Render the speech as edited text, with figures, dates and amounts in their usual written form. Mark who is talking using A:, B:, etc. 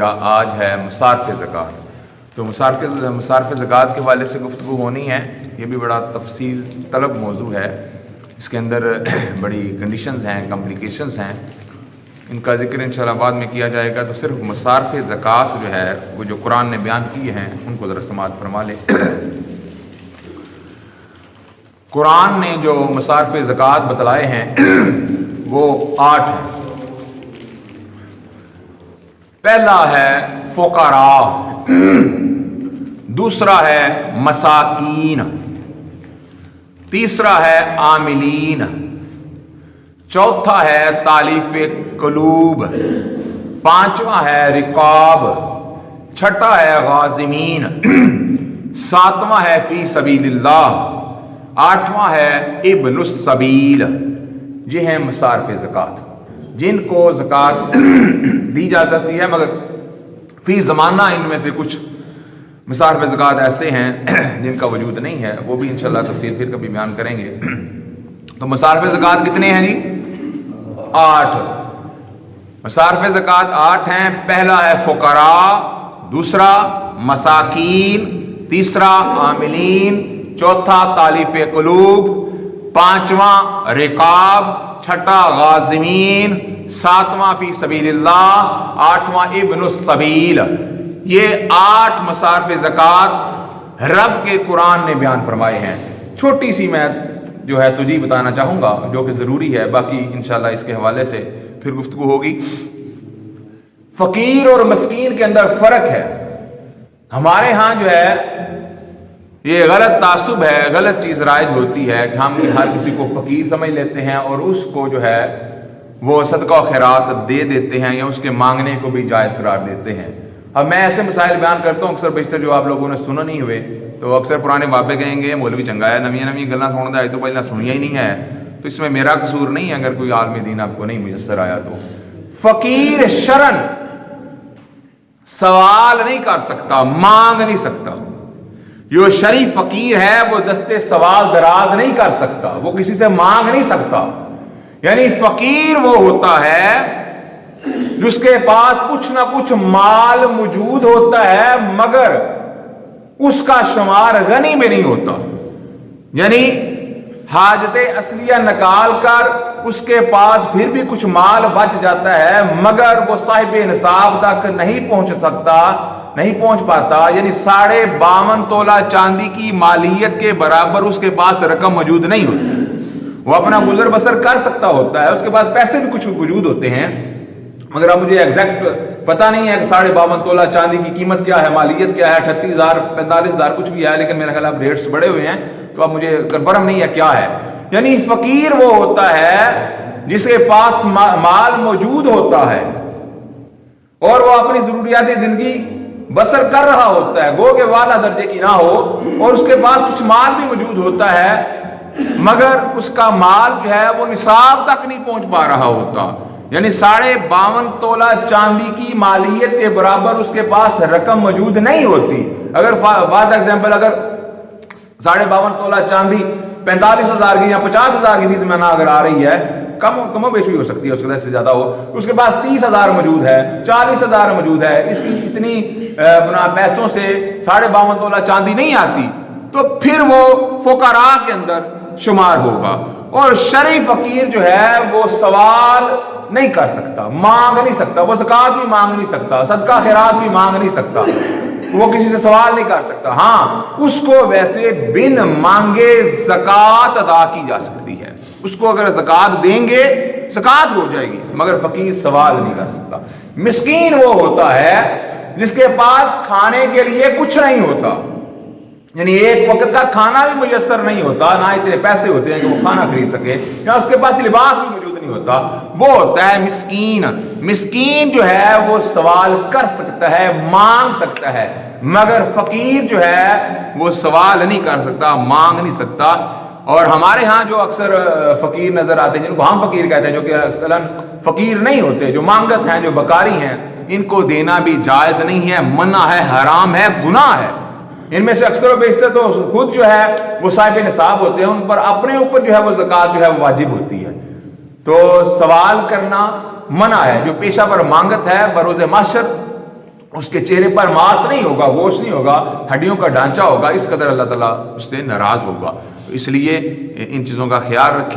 A: آج ہے مصارف زکوٰۃ۔ تو مصارف زکوٰۃ کے حوالے سے گفتگو ہونی ہے۔ یہ بھی بڑا تفصیل طلب موضوع ہے، اس کے اندر بڑی کنڈیشنز ہیں، کمپلیکیشنز ہیں، ان کا ذکر انشاءاللہ بعد میں کیا جائے گا۔ تو صرف مصارف زکوٰۃ جو ہے وہ جو قرآن نے بیان کیے ہیں ان کو ذرا سماعت فرما لیں۔ قرآن نے جو مصارف زکوٰۃ بتلائے ہیں وہ 8 ہیں۔ پہلا ہے فقراء، دوسرا ہے مساکین، تیسرا ہے عاملین، چوتھا ہے تالیف قلوب، پانچواں ہے رقاب، چھٹا ہے غازمین، ساتواں ہے فی سبیل اللہ، آٹھواں ہے ابن السبیل۔ یہ ہیں مصارف زکوٰۃ جن کو زکوٰۃ دی جا سکتی ہے، مگر فی زمانہ ان میں سے کچھ مصارف زکوٰۃ ایسے ہیں جن کا وجود نہیں ہے، وہ بھی انشاءاللہ تفصیل پھر کبھی بیان کریں گے۔ تو مصارف زکوٰۃ کتنے ہیں جی؟ 8۔ مصارف زکوٰۃ 8 ہیں۔ پہلا ہے فقراء، دوسرا مساکین، تیسرا عاملین، چوتھا تالیف قلوب، پانچواں رقاب، چھٹا غازمین، ساتواں فی سبیل اللہ، آٹھواں ابن السبیل۔ یہ 8 مصارف زکوٰۃ رب کے قرآن نے بیان فرمائے ہیں۔ چھوٹی سی میں جو ہے تجھے بتانا چاہوں گا جو کہ ضروری ہے، باقی انشاءاللہ اس کے حوالے سے پھر گفتگو ہوگی۔ فقیر اور مسکین کے اندر فرق ہے۔ ہمارے ہاں جو ہے یہ غلط تعصب ہے، غلط چیز رائج ہوتی ہے کہ ہم ہر کسی کو فقیر سمجھ لیتے ہیں اور اس کو جو ہے وہ صدقہ و خیرات دے دیتے ہیں یا اس کے مانگنے کو بھی جائز قرار دیتے ہیں۔ اب میں ایسے مسائل بیان کرتا ہوں، اکثر بیشتر جو آپ لوگوں نے سنا نہیں ہوئے، تو اکثر پرانے بابے کہیں گے مولوی چنگا ہے، نویں گلاں سندا ہے، تو پہلے سنیا ہی نہیں ہے۔ تو اس میں میرا قصور نہیں ہے اگر کوئی عالم دین آپ کو نہیں میسر آیا تو۔ فقیر شرن سوال نہیں کر سکتا، مانگ نہیں سکتا۔ جو شرعی فقیر ہے وہ دستے سوال دراز نہیں کر سکتا، وہ کسی سے مانگ نہیں سکتا۔ یعنی فقیر وہ ہوتا ہے جس کے پاس کچھ نہ کچھ مال موجود ہوتا ہے مگر اس کا شمار غنی میں نہیں ہوتا، یعنی حاجت اصلیہ نکال کر اس کے پاس پھر بھی کچھ مال بچ جاتا ہے مگر وہ صاحب نصاب تک نہیں پہنچ پاتا، یعنی 52.5 تولہ چاندی کی مالیت کے برابر اس کے پاس رقم موجود نہیں ہوتی۔ وہ اپنا گزر بسر کر سکتا ہوتا ہے، اس کے پاس پیسے بھی کچھ موجود ہوتے ہیں، مگر اب مجھے ایگزیکٹ پتہ نہیں ہے کہ 52.5 تولہ چاندی کی قیمت کیا ہے، مالیت کیا ہے، 38,000 45,000 کچھ بھی ہے، لیکن میرے خیال اب ریٹس بڑے ہوئے ہیں تو اب مجھے کنفرم نہیں ہے کیا ہے۔ یعنی فقیر وہ ہوتا ہے جس کے پاس مال موجود ہوتا ہے اور وہ اپنی ضروریات زندگی بسر کر رہا ہوتا ہے، گو کہ والا درجے کی نہ ہو، اور اس کے پاس کچھ مال بھی موجود ہوتا ہے مگر اس کا مال جو ہے وہ نصاب تک نہیں پہنچ پا رہا ہوتا، یعنی 52.5 تولہ چاندی کی مالیت کے برابر اس کے پاس رقم موجود نہیں ہوتی۔ اگر فار ایگزامپل اگر 52.5 تولہ چاندی 45,000 کی یا 50,000 کی فیس میں نہ اگر آ رہی ہے، کم و بیش بھی ہو سکتی ہے، اس کے سے زیادہ ہو، اس کے پاس 30,000 موجود ہے، 40,000 موجود ہے، اس کی اتنی پیسوں سے 52.5 تولہ چاندی نہیں آتی، تو پھر وہ فقراء کے اندر شمار ہوگا۔ اور شرعی فقیر جو ہے وہ سوال نہیں کر سکتا، مانگ نہیں سکتا، وہ زکوٰۃ بھی مانگ نہیں سکتا، صدقہ خیرات بھی مانگ نہیں سکتا، وہ کسی سے سوال نہیں کر سکتا۔ ہاں اس کو ویسے بن مانگے زکوٰۃ ادا کی جا سکتی ہے، اس کو اگر زکوٰۃ دیں گے زکوٰۃ ہو جائے گی، مگر فقیر سوال نہیں کر سکتا۔ مسکین وہ ہوتا ہے جس کے پاس کھانے کے لیے کچھ نہیں ہوتا، یعنی ایک وقت کا کھانا بھی میسر نہیں ہوتا، نہ اتنے پیسے ہوتے ہیں کہ وہ کھانا خرید سکے، یا اس کے پاس لباس بھی موجود نہیں ہوتا، وہ ہوتا ہے مسکین۔ مسکین جو ہے وہ سوال کر سکتا ہے، مانگ سکتا ہے، مگر فقیر جو ہے وہ سوال نہیں کر سکتا، مانگ نہیں سکتا۔ اور ہمارے ہاں جو اکثر فقیر نظر آتے ہیں، جن کو ہم فقیر کہتے ہیں، جو کہ اصلاً فقیر نہیں ہوتے، جو مانگت ہیں، جو بکاری ہیں، ان کو دینا بھی جائز نہیں ہے، منع ہے، حرام ہے، گناہ ہے۔ ان میں سے اکثر و بیشتر تو خود جو ہے وہ صاحب نصاب ہوتے ہیں، ان پر اپنے اوپر جو ہے وہ زکوٰۃ جو ہے وہ واجب ہوتی ہے۔ تو سوال کرنا منع ہے۔ جو پیشہ پر مانگت ہے بروز محشر اس کے چہرے پر ماس نہیں ہوگا، گوشت نہیں ہوگا، ہڈیوں کا ڈھانچہ ہوگا، اس قدر اللہ تعالیٰ اس سے ناراض ہوگا۔ اس لیے ان چیزوں کا خیال رکھیں۔